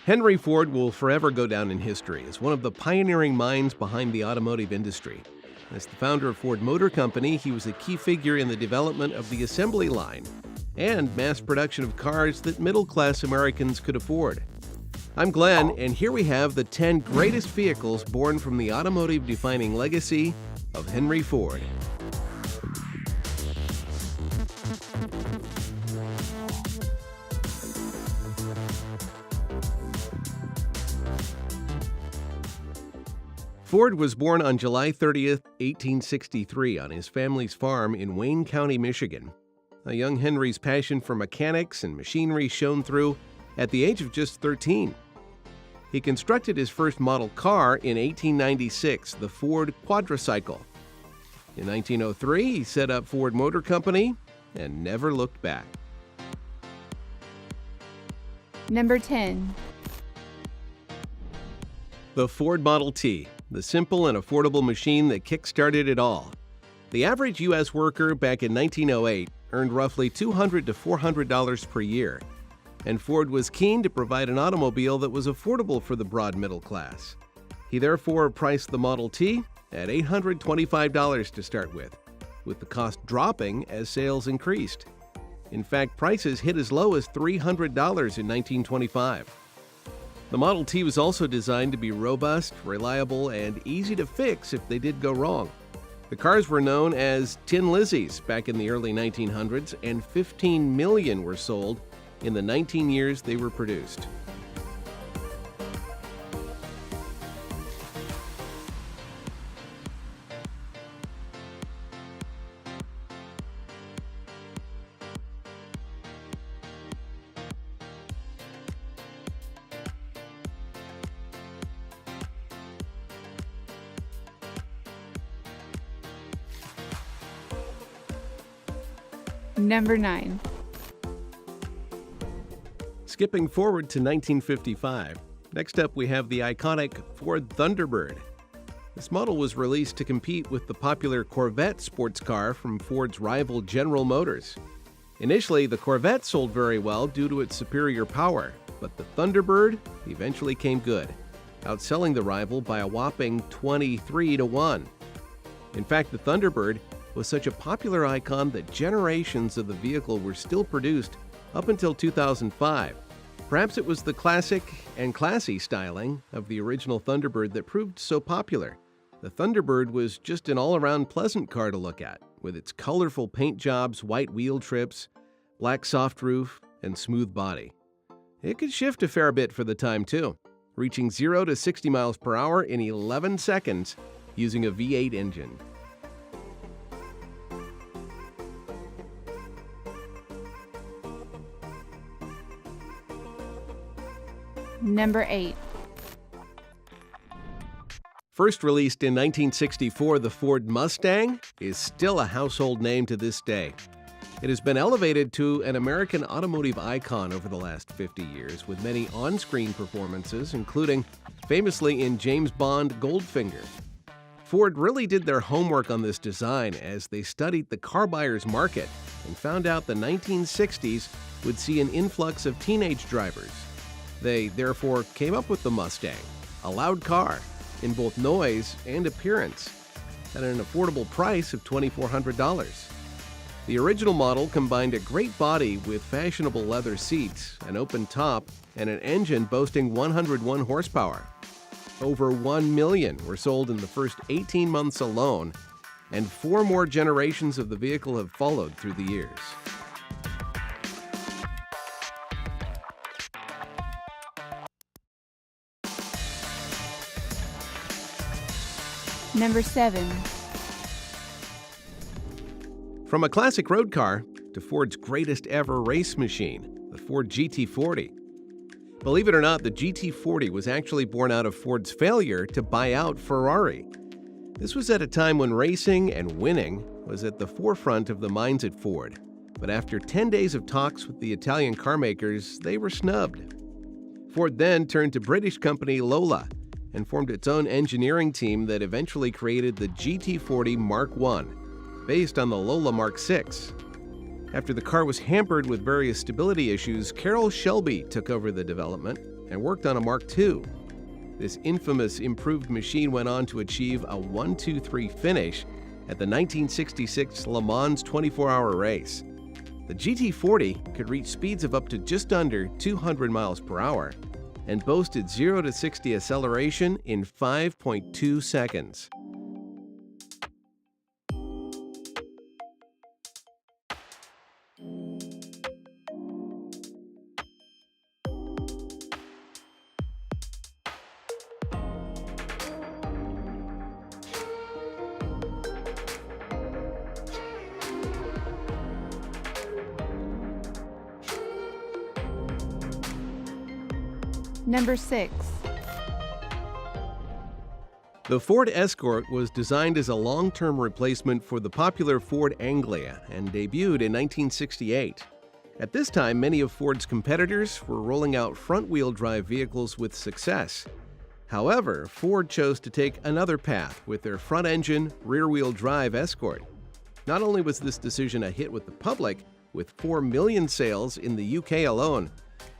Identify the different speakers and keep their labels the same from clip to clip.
Speaker 1: Henry Ford will forever go down in history as one of the pioneering minds behind the automotive industry. As the founder of Ford Motor Company, he was a key figure in the development of the assembly line and mass production of cars that middle-class Americans could afford. I'm Glenn, and here we have the 10 greatest vehicles born from the automotive-defining legacy of Henry Ford. Ford was born on July 30th, 1863 on his family's farm in Wayne County, Michigan. A young Henry's passion for mechanics and machinery shone through at the age of just 13. He constructed his first model car in 1896, the Ford Quadricycle. In 1903, he set up Ford Motor Company and never looked back.
Speaker 2: Number 10.
Speaker 1: The Ford Model T, the simple and affordable machine that kick-started it all. The average U.S. worker back in 1908 earned roughly $200 to $400 per year, and Ford was keen to provide an automobile that was affordable for the broad middle class. He therefore priced the Model T at $825 to start with the cost dropping as sales increased. In fact, prices hit as low as $300 in 1925. The Model T was also designed to be robust, reliable, and easy to fix if they did go wrong. The cars were known as Tin Lizzies back in the early 1900s, and 15 million were sold in the 19 years they were produced.
Speaker 2: Number 9.
Speaker 1: Skipping forward to 1955, next up we have the iconic Ford Thunderbird. This model was released to compete with the popular Corvette sports car from Ford's rival General Motors. Initially, the Corvette sold very well due to its superior power, but the Thunderbird eventually came good, outselling the rival by a whopping 23 to 1. In fact, the Thunderbird was such a popular icon that generations of the vehicle were still produced up until 2005. Perhaps it was the classic and classy styling of the original Thunderbird that proved so popular. The Thunderbird was just an all-around pleasant car to look at, with its colorful paint jobs, white wheel trips, black soft roof, and smooth body. It could shift a fair bit for the time too, reaching 0 to 60 miles per hour in 11 seconds using a V8 engine.
Speaker 2: Number 8.
Speaker 1: First released in 1964, the Ford Mustang is still a household name to this day. It has been elevated to an American automotive icon over the last 50 years, with many on-screen performances, including famously in James Bond Goldfinger. Ford really did their homework on this design as they studied the car buyer's market and found out the 1960s would see an influx of teenage drivers. They therefore came up with the Mustang, a loud car in both noise and appearance, at an affordable price of $2,400. The original model combined a great body with fashionable leather seats, an open top, and an engine boasting 101 horsepower. Over 1 million were sold in the first 18 months alone, and 4 more generations of the vehicle have followed through the years.
Speaker 2: Number 7.
Speaker 1: From a classic road car to Ford's greatest ever race machine, the Ford GT40. Believe it or not, the GT40 was actually born out of Ford's failure to buy out Ferrari. This was at a time when racing and winning was at the forefront of the minds at Ford. But after 10 days of talks with the Italian carmakers, they were snubbed. Ford then turned to British company Lola and formed its own engineering team that eventually created the GT40 Mark I, based on the Lola Mark VI. After the car was hampered with various stability issues, Carroll Shelby took over the development and worked on a Mark II. This infamous improved machine went on to achieve a 1-2-3 finish at the 1966 Le Mans 24-hour race. The GT40 could reach speeds of up to just under 200 miles per hour and boasted 0 to 60 acceleration in 5.2 seconds.
Speaker 2: Number 6.
Speaker 1: The Ford Escort was designed as a long-term replacement for the popular Ford Anglia and debuted in 1968. At this time, many of Ford's competitors were rolling out front-wheel drive vehicles with success. However, Ford chose to take another path with their front-engine, rear-wheel drive Escort. Not only was this decision a hit with the public, with 4 million sales in the UK alone,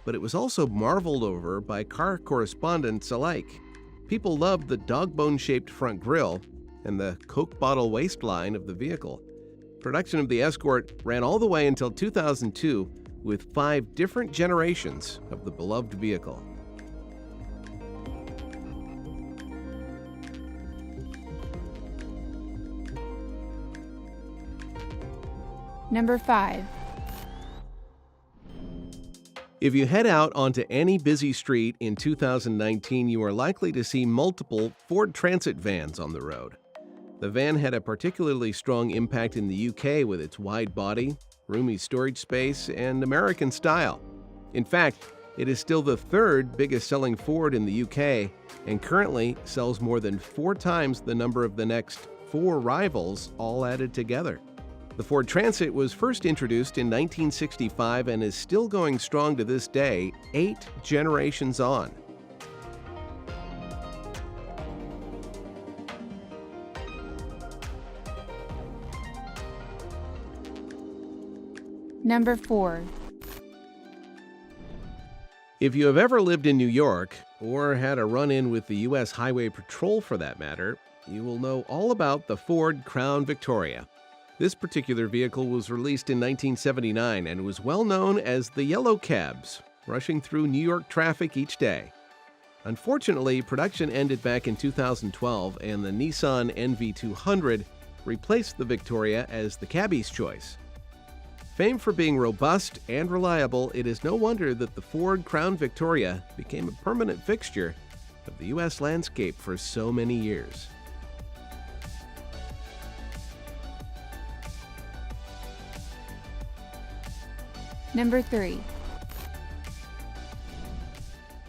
Speaker 1: but it was also marveled over by car correspondents alike. People loved the dog-bone-shaped front grille and the Coke bottle waistline of the vehicle. Production of the Escort ran all the way until 2002 with 5 different generations of the beloved vehicle.
Speaker 2: Number 5.
Speaker 1: If you head out onto any busy street in 2019, you are likely to see multiple Ford Transit vans on the road. The van had a particularly strong impact in the UK with its wide body, roomy storage space, and American style. In fact, it is still the 3rd biggest selling Ford in the UK and currently sells more than 4 times the number of the next 4 rivals all added together. The Ford Transit was first introduced in 1965 and is still going strong to this day, 8 generations on.
Speaker 2: Number 4.
Speaker 1: If you have ever lived in New York, or had a run-in with the U.S. Highway Patrol for that matter, you will know all about the Ford Crown Victoria. This particular vehicle was released in 1979 and was well known as the Yellow Cabs, rushing through New York traffic each day. Unfortunately, production ended back in 2012 and the Nissan NV200 replaced the Victoria as the cabbie's choice. Famed for being robust and reliable, it is no wonder that the Ford Crown Victoria became a permanent fixture of the U.S. landscape for so many years.
Speaker 2: Number 3.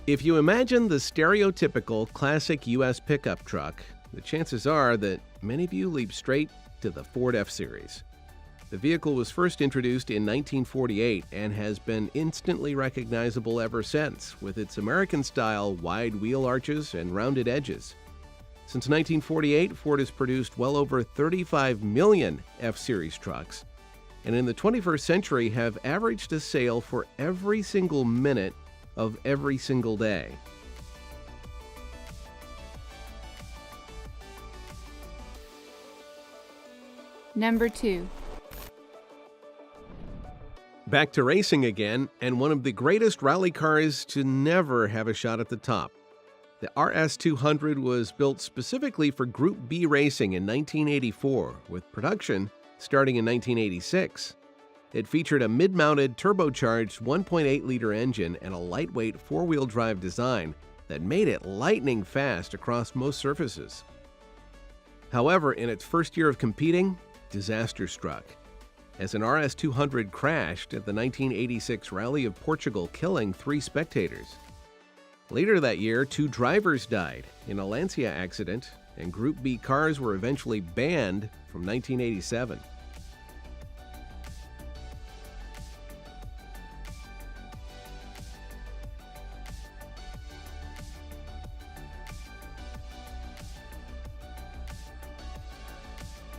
Speaker 1: If you imagine the stereotypical classic U.S. pickup truck, the chances are that many of you leap straight to the Ford F-Series. The vehicle was first introduced in 1948 and has been instantly recognizable ever since, with its American-style wide wheel arches and rounded edges. Since 1948, Ford has produced well over 35 million F-Series trucks, and in the 21st century have averaged a sale for every single minute of every single day.
Speaker 2: Number 2.
Speaker 1: Back to racing again, and one of the greatest rally cars to never have a shot at the top. The RS200 was built specifically for Group B racing in 1984, with production starting in 1986. It featured a mid-mounted turbocharged 1.8-liter engine and a lightweight four-wheel drive design that made it lightning fast across most surfaces. However, in its first year of competing, disaster struck, as an RS200 crashed at the 1986 Rally of Portugal, killing 3 spectators. Later that year, 2 drivers died in a Lancia accident, and Group B cars were eventually banned from 1987.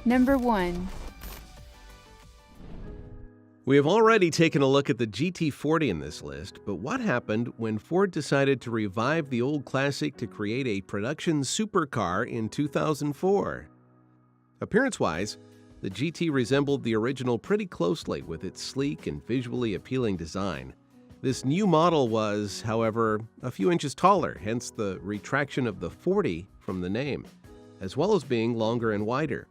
Speaker 2: Number 1.
Speaker 1: We have already taken a look at the GT40 in this list, but what happened when Ford decided to revive the old classic to create a production supercar in 2004? Appearance-wise, the GT resembled the original pretty closely with its sleek and visually appealing design. This new model was, however, a few inches taller, hence the retraction of the 40 from the name, as well as being longer and wider.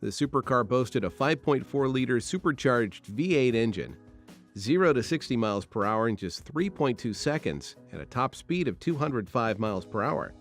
Speaker 1: The supercar boasted a 5.4-liter supercharged V8 engine, 0 to 60 miles per hour in just 3.2 seconds, and a top speed of 205 miles per hour.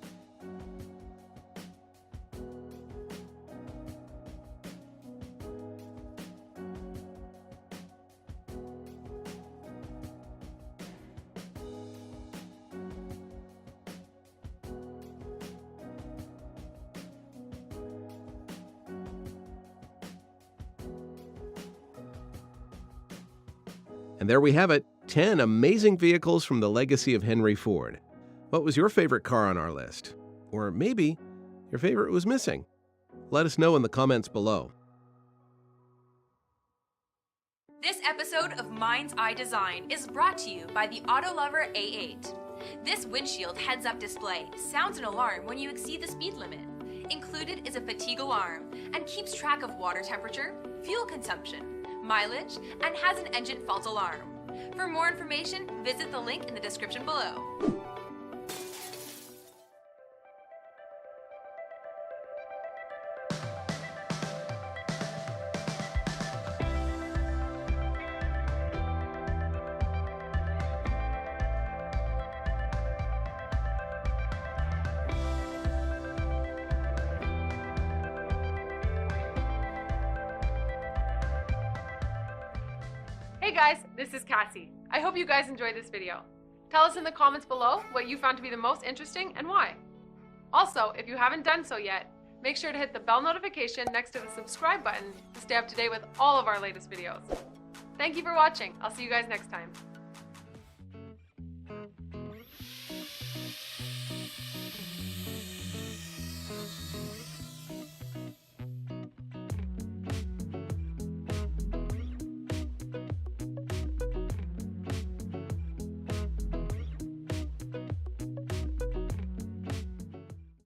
Speaker 1: And there we have it, 10 amazing vehicles from the legacy of Henry Ford. What was your favorite car on our list? Or maybe your favorite was missing? Let us know in the comments below.
Speaker 3: This episode of Mind's Eye Design is brought to you by the Autolover A8. This windshield heads-up display sounds an alarm when you exceed the speed limit. Included is a fatigue alarm and keeps track of water temperature, fuel consumption, mileage, and has an engine fault alarm. For more information, visit the link in the description below.
Speaker 4: Hey guys, this is Cassie. I hope you guys enjoyed this video. Tell us in the comments below what you found to be the most interesting and why. Also, if you haven't done so yet, make sure to hit the bell notification next to the subscribe button to stay up to date with all of our latest videos. Thank you for watching. I'll see you guys next time.